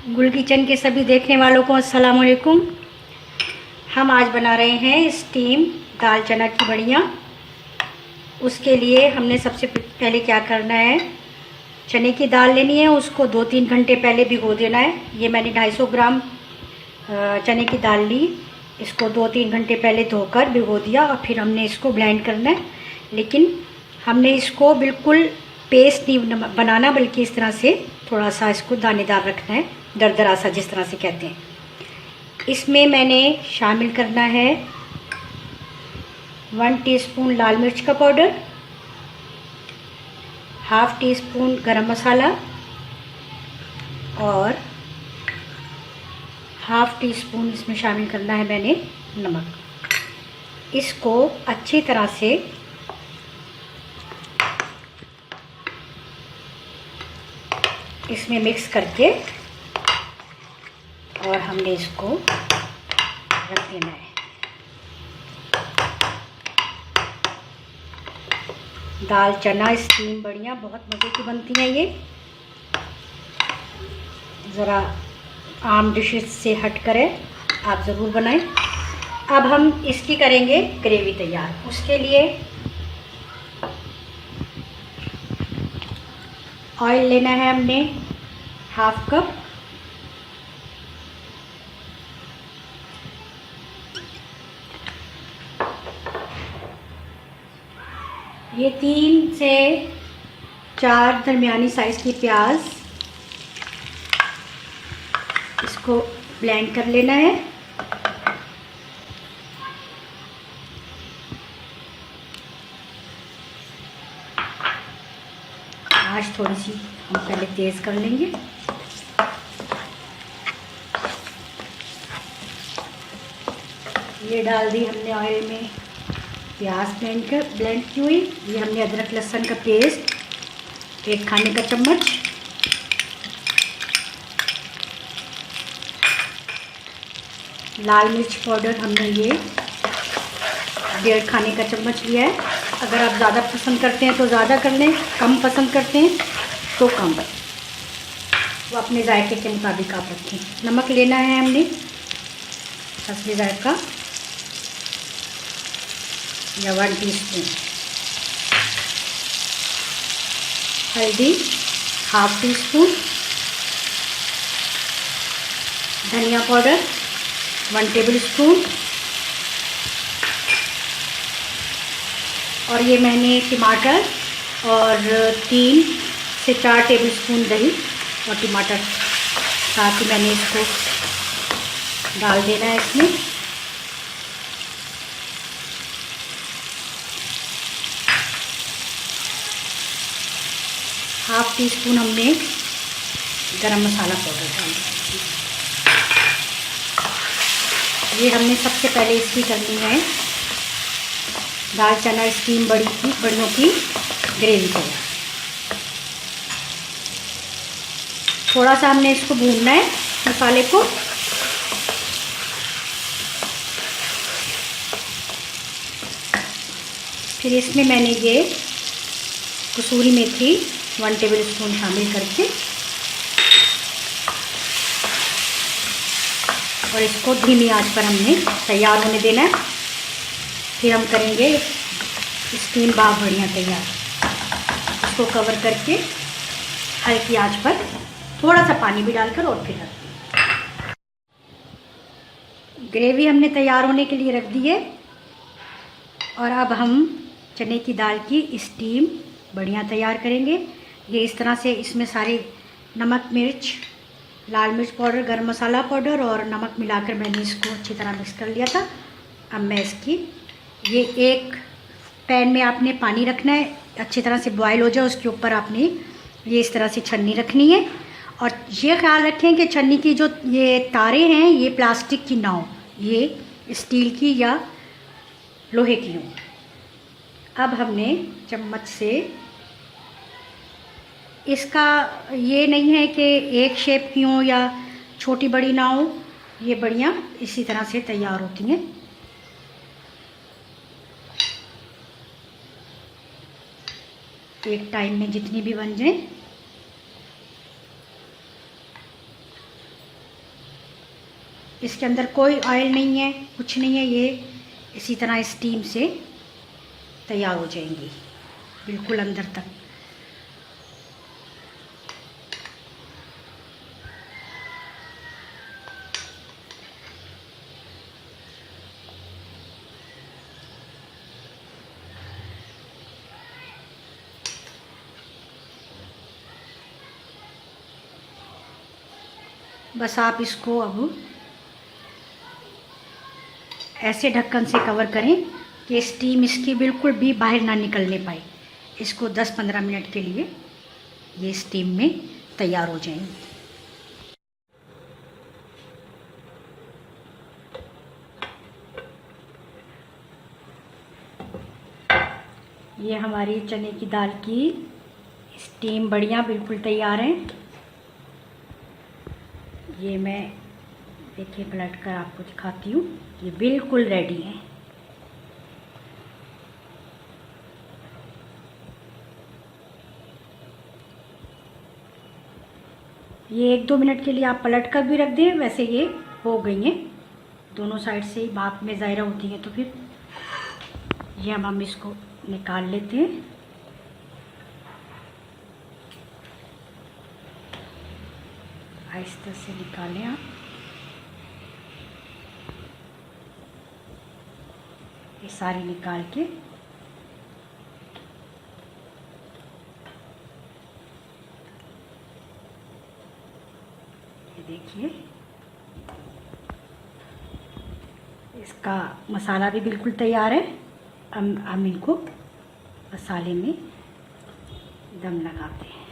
गुल किचन के सभी देखने वालों को अस्सलाम वालेकुम। हम आज बना रहे हैं स्टीम दाल चना की बड़ियाँ। उसके लिए हमने सबसे पहले क्या करना है, चने की दाल लेनी है, उसको 2-3 घंटे पहले भिगो देना है। ये मैंने 250 ग्राम चने की दाल ली, इसको 2-3 घंटे पहले धोकर भिगो दिया और फिर हमने इसको ब्लेंड करना है। लेकिन हमने इसको बिल्कुल पेस्ट नहीं बनाना, बल्कि इस तरह से थोड़ा सा इसको दानेदार रखना है, दरदरा सा जिस तरह से कहते हैं। इसमें मैंने शामिल करना है 1 टीस्पून लाल मिर्च का पाउडर, ½ टीस्पून गरम मसाला और ½ टीस्पून इसमें शामिल करना है मैंने नमक। इसको अच्छी तरह से इसमें मिक्स करके और हमने इसको रख देना है। दाल चना स्टीम बढ़िया बहुत मज़े की बनती हैं। ये ज़रा आम डिशेस से हट कर है, आप ज़रूर बनाएं। अब हम इसकी करेंगे ग्रेवी तैयार। उसके लिए ऑयल लेना है हमने ½ कप। ये 3 से 4 दरमियानी साइज़ की प्याज, इसको ब्लेंड कर लेना है। आँच थोड़ी सी हम पहले तेज़ कर लेंगे। ये डाल दी हमने ऑयल में प्याज ब्लेंड की हुई। ये हमने अदरक लहसुन का पेस्ट 1 खाने का चम्मच, लाल मिर्च पाउडर हमने ये 1.5 खाने का चम्मच लिया है। अगर आप ज़्यादा पसंद करते हैं तो ज़्यादा कर लें, कम पसंद करते हैं तो कम, वो अपने जायके के मुताबिक आप रखें। नमक लेना है हमने हस्बे जायका या 1 टीस्पून, हल्दी ½ टीस्पून, धनिया पाउडर 1 टेबलस्पून, और ये मैंने टमाटर और 3 से 4 टेबलस्पून दही और टमाटर साथ ही मैंने इसको डाल देना है इसमें। ½ टीस्पून हमने गरम मसाला पाउडर डाला। ये हमने सबसे पहले इसकी करनी है दाल चना स्टीम बड़ियों की ग्रेवी तैयार। थोड़ा सा हमने इसको भूनना है मसाले को। फिर इसमें मैंने ये कसूरी मेथी 1 टेबलस्पून शामिल करके और इसको धीमी आंच पर हमने तैयार होने देना है। फिर हम करेंगे स्टीम भाप बढ़िया तैयार। इसको कवर करके हल्की आंच पर थोड़ा सा पानी भी डालकर और फिर रख दें। ग्रेवी हमने तैयार होने के लिए रख दी है और अब हम चने की दाल की स्टीम बढ़िया तैयार करेंगे। ये इस तरह से इसमें सारे नमक मिर्च लाल मिर्च पाउडर गरम मसाला पाउडर और नमक मिलाकर मैंने इसको अच्छी तरह मिक्स कर लिया था। अब मैं इसकी ये एक पैन में आपने पानी रखना है, अच्छी तरह से बॉयल हो जाए, उसके ऊपर आपने ये इस तरह से छन्नी रखनी है। और ये ख्याल रखें कि छन्नी की जो ये तारे हैं ये प्लास्टिक की ना हो, ये स्टील की या लोहे की हो। अब हमने चम्मच से इसका ये नहीं है कि एक शेप की हो या छोटी बड़ी ना हो, ये बढ़िया इसी तरह से तैयार होती हैं। एक टाइम में जितनी भी बन जाए। इसके अंदर कोई ऑयल नहीं है, कुछ नहीं है, ये इसी तरह स्टीम से तैयार हो जाएंगी बिल्कुल अंदर तक। बस आप इसको अब ऐसे ढक्कन से कवर करें कि स्टीम इसकी बिल्कुल भी बाहर ना निकलने पाए। इसको 10-15 मिनट के लिए ये स्टीम में तैयार हो जाएंगी। ये हमारी चने की दाल की स्टीम बढ़िया बिल्कुल तैयार है। ये मैं देखिए पलट कर आपको दिखाती हूँ, ये बिल्कुल रेडी है। ये 1-2 मिनट के लिए आप पलट कर भी रख दें, वैसे ये हो गई हैं दोनों साइड से ही भाप में ज़ायरा होती हैं। तो फिर ये हम इसको निकाल लेते हैं। आहिस्ते से निकालें आप। ये सारी निकाल के ये देखिए, इसका मसाला भी बिल्कुल तैयार है। हम इनको मसाले में दम लगाते हैं।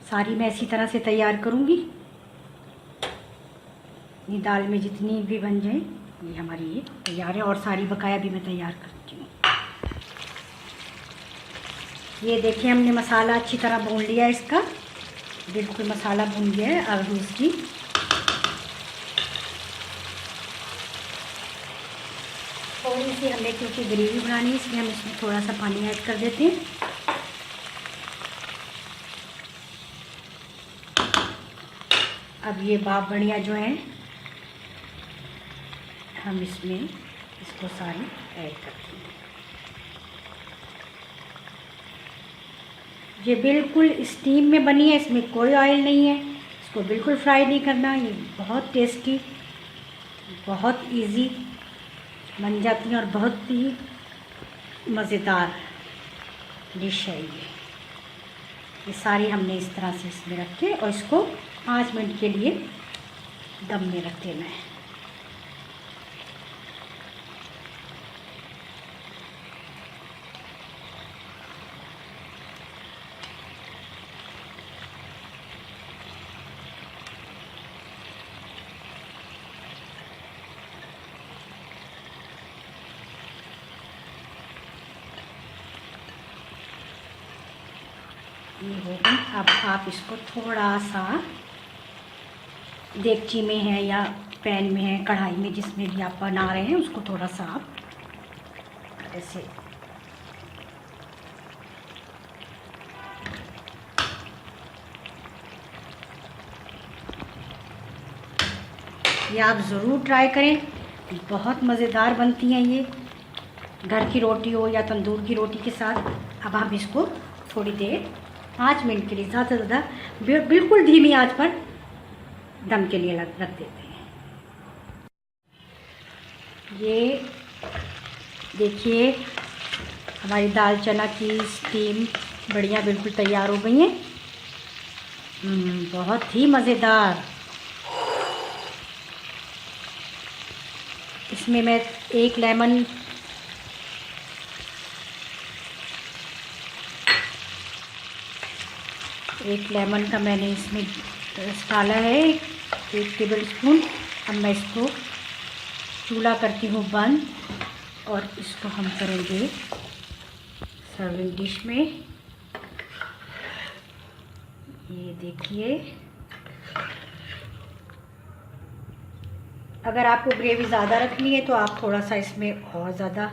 सारी मैं इसी तरह से तैयार करूँगी। ये दाल में जितनी भी बन जाए ये हमारी ये तैयार है, और सारी बकाया भी मैं तैयार करती हूँ। ये देखिए हमने मसाला अच्छी तरह भून लिया है, इसका बिल्कुल मसाला भून गया है। अब हम इसकी थोड़ी सी हमने क्योंकि ग्रेवी बनानी है इसलिए हम इसमें थोड़ा सा पानी ऐड कर देते हैं। अब ये भाप बढ़िया जो है हम इसमें इसको सारी ऐड करते हैं। ये बिल्कुल स्टीम में बनी है, इसमें कोई ऑयल नहीं है, इसको बिल्कुल फ्राई नहीं करना। ये बहुत टेस्टी, बहुत इजी बन जाती है और बहुत ही मज़ेदार डिश है ये सारी हमने इस तरह से इसमें रख के और इसको 5 मिनट के लिए दम में रख देना है। ये हो गई। अब आप इसको थोड़ा सा देगची में है या पैन में है, कढ़ाई में, जिसमें भी आप बना रहे हैं उसको थोड़ा सा आप ऐसे ये आप ज़रूर ट्राई करें, बहुत मज़ेदार बनती हैं ये, घर की रोटी हो या तंदूर की रोटी के साथ। अब हम इसको थोड़ी देर 5 मिनट के लिए, ज़्यादा से ज़्यादा बिल्कुल धीमी आंच पर दम के लिए रख देते हैं। ये देखिए हमारी दाल चना की स्टीम बढ़िया बिल्कुल तैयार हो गई है। बहुत ही मज़ेदार। इसमें मैं एक लेमन का मैंने इसमें रस डाला है, 1 टेबल स्पून। अब मैं इसको चूल्हा करती हूँ बंद और इसको हम करेंगे सर्विंग डिश में। ये देखिए अगर आपको ग्रेवी ज़्यादा रखनी है तो आप थोड़ा सा इसमें और ज़्यादा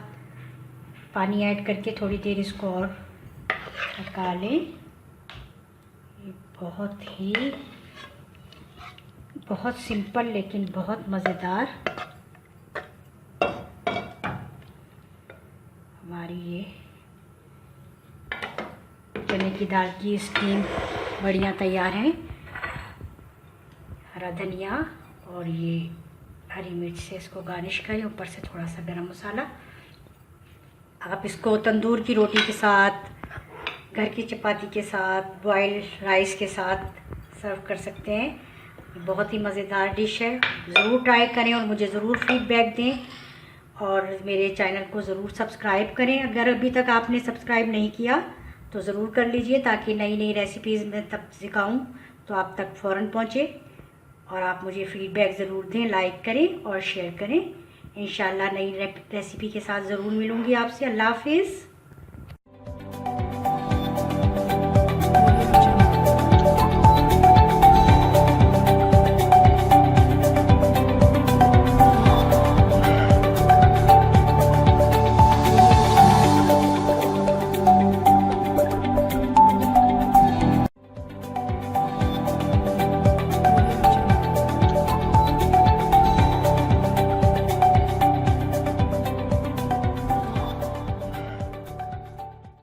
पानी ऐड करके थोड़ी देर इसको और पका लें। ये बहुत सिंपल लेकिन बहुत मज़ेदार हमारी ये चने की दाल की स्टीम बढ़िया तैयार है। हरा धनिया और ये हरी मिर्च से इसको गार्निश करें, ऊपर से थोड़ा सा गरम मसाला। आप इसको तंदूर की रोटी के साथ, घर की चपाती के साथ, बॉइल्ड राइस के साथ सर्व कर सकते हैं। बहुत ही मज़ेदार डिश है, ज़रूर ट्राई करें और मुझे ज़रूर फीडबैक दें और मेरे चैनल को ज़रूर सब्सक्राइब करें। अगर अभी तक आपने सब्सक्राइब नहीं किया तो ज़रूर कर लीजिए, ताकि नई नई रेसिपीज़ मैं तब सिखाऊं तो आप तक फ़ौरन पहुँचे। और आप मुझे फीडबैक ज़रूर दें, लाइक करें और शेयर करें। इंशाल्लाह नई रेसिपी के साथ ज़रूर मिलूँगी आपसे। अल्लाह हाफिज़।